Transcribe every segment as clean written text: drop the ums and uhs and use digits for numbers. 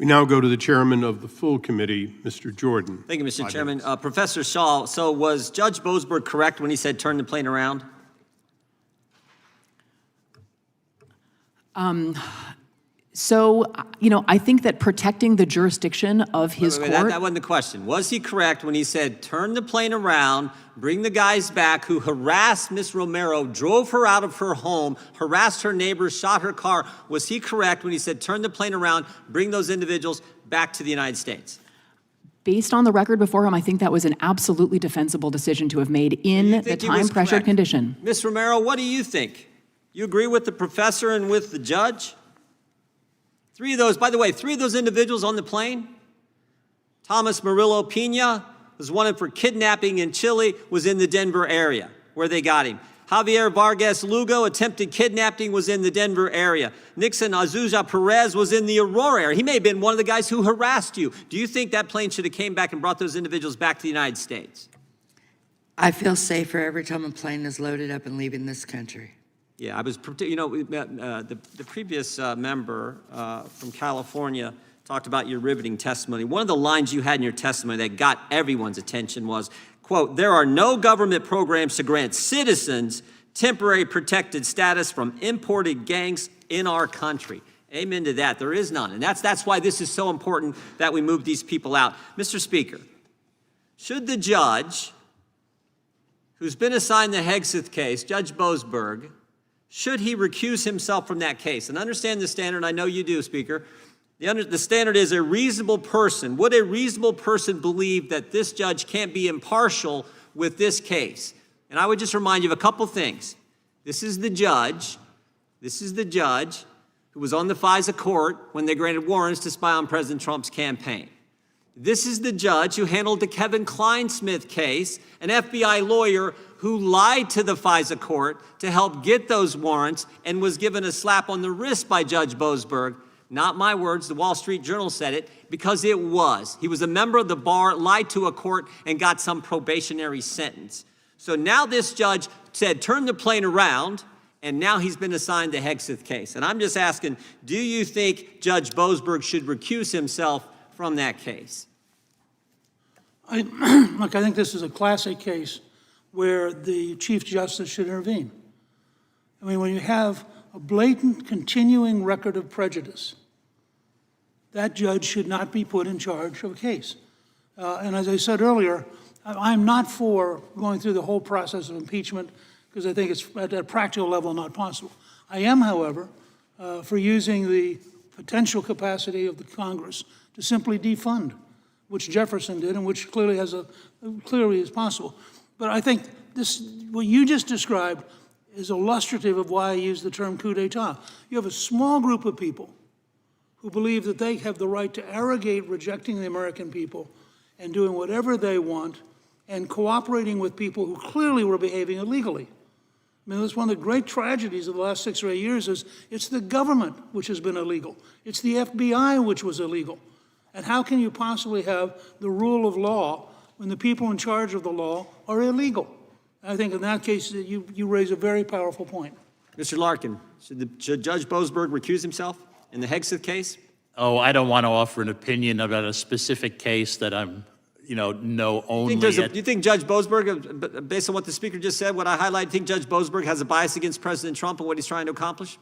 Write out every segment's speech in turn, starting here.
We now go to the chairman of the full committee, Mr. Jordan. Thank you, Mr. Chairman. Professor Shaw, so was Judge Boasberg correct when he said turn the plane around? So, I think that protecting the jurisdiction of his court... That wasn't the question. Was he correct when he said turn the plane around, bring the guys back who harassed Ms. Romero, drove her out of her home, harassed her neighbors, shot her car? Was he correct when he said turn the plane around, bring those individuals back to the United States? Based on the record before him, I think that was an absolutely defensible decision to have made in the time-pressured condition. Ms. Romero, what do you think? You agree with the professor and with the judge? Three of those individuals on the plane, Thomas Murillo Pena was wanted for kidnapping in Chile, was in the Denver area where they got him. Javier Vargas Lugo, attempted kidnapping, was in the Denver area. Nixon Azusa Perez was in the Aurora area. He may have been one of the guys who harassed you. Do you think that plane should have came back and brought those individuals back to the United States? I feel safer every time a plane is loaded up and leaving this country. Yeah, I was, the previous member from California talked about your riveting testimony. One of the lines you had in your testimony that got everyone's attention was, quote, there are no government programs to grant citizens temporary protected status from imported gangs in our country. Amen to that. There is none. And that's why this is so important that we move these people out. Mr. Speaker, should the judge who's been assigned the Hegseth case, Judge Boasberg, should he recuse himself from that case? And understand the standard, I know you do, Speaker. The standard is a reasonable person. Would a reasonable person believe that this judge can't be impartial with this case? And I would just remind you of a couple things. This is the judge who was on the FISA court when they granted warrants to spy on President Trump's campaign. This is the judge who handled the Kevin Kleinsmith case, an FBI lawyer who lied to the FISA court to help get those warrants and was given a slap on the wrist by Judge Boasberg. Not my words, the Wall Street Journal said it, because it was. He was a member of the bar, lied to a court, and got some probationary sentence. So now this judge said, turn the plane around, and now he's been assigned the Hegseth case. And I'm just asking, do you think Judge Boasberg should recuse himself from that case? Look, I think this is a classic case where the Chief Justice should intervene. I mean, when you have a blatant, continuing record of prejudice, that judge should not be put in charge of a case. And as I said earlier, I'm not for going through the whole process of impeachment because I think it's at a practical level not possible. I am, however, for using the potential capacity of the Congress to simply defund, which Jefferson did and which clearly is possible. But I think what you just described is illustrative of why I use the term coup d'etat. You have a small group of people who believe that they have the right to arrogate rejecting the American people and doing whatever they want and cooperating with people who clearly were behaving illegally. I mean, that's one of the great tragedies of the last 6 or 8 years is it's the government which has been illegal. It's the FBI which was illegal. And how can you possibly have the rule of law when the people in charge of the law are illegal? I think in that case, you raise a very powerful point. Mr. Larkin, should Judge Boasberg recuse himself in the Hegseth case? Oh, I don't want to offer an opinion about a specific case that I'm, know only. Do you think Judge Boasberg, based on what the Speaker just said, what I highlighted, think Judge Boasberg has a bias against President Trump and what he's trying to accomplish?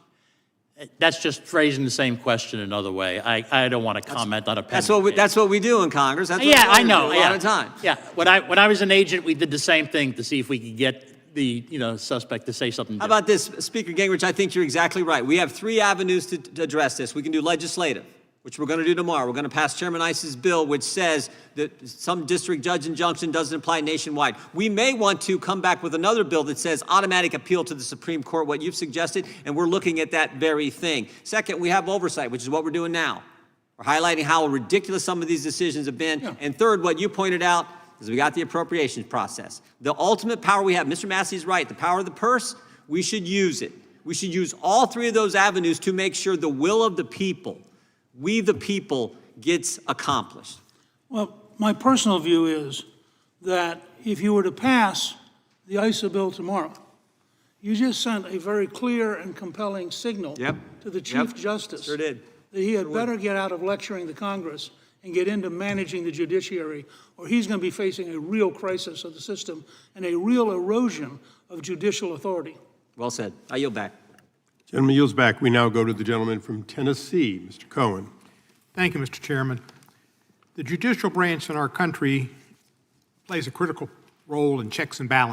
That's just phrasing the same question another way. I don't want to comment on a that's what we do in Congress. That's what I know. A lot of time. Yeah, when I was an agent, we did the same thing to see if we could get the suspect to say something different. How about this, Speaker Gingrich? I think you're exactly right. We have 3 avenues to address this. We can do legislative, which we're going to do tomorrow. We're going to pass Chairman Iss's bill, which says that some district judge injunction doesn't apply nationwide. We may want to come back with another bill that says automatic appeal to the Supreme Court, what you've suggested, and we're looking at that very thing. Second, we have oversight, which is what we're doing now. We're highlighting how ridiculous some of these decisions have been. Yeah. And third, what you pointed out is we got the appropriations process. The ultimate power we have, Mr. Massey's right, the power of the purse, we should use it. We should use all 3 of those avenues to make sure the will of the people, we the people, gets accomplished. Well, my personal view is that if you were to pass the ISA bill tomorrow, you just sent a very clear and compelling signal to the Chief Justice Sure did. that he had better get out of lecturing the Congress and get into managing the judiciary, or he's going to be facing a real crisis of the system and a real erosion of judicial authority. Well said. I yield back. Gentleman yields back. We now go to the gentleman from Tennessee, Mr. Cohen. Thank you, Mr. Chairman. The judicial branch in our country plays a critical role in checks and balances.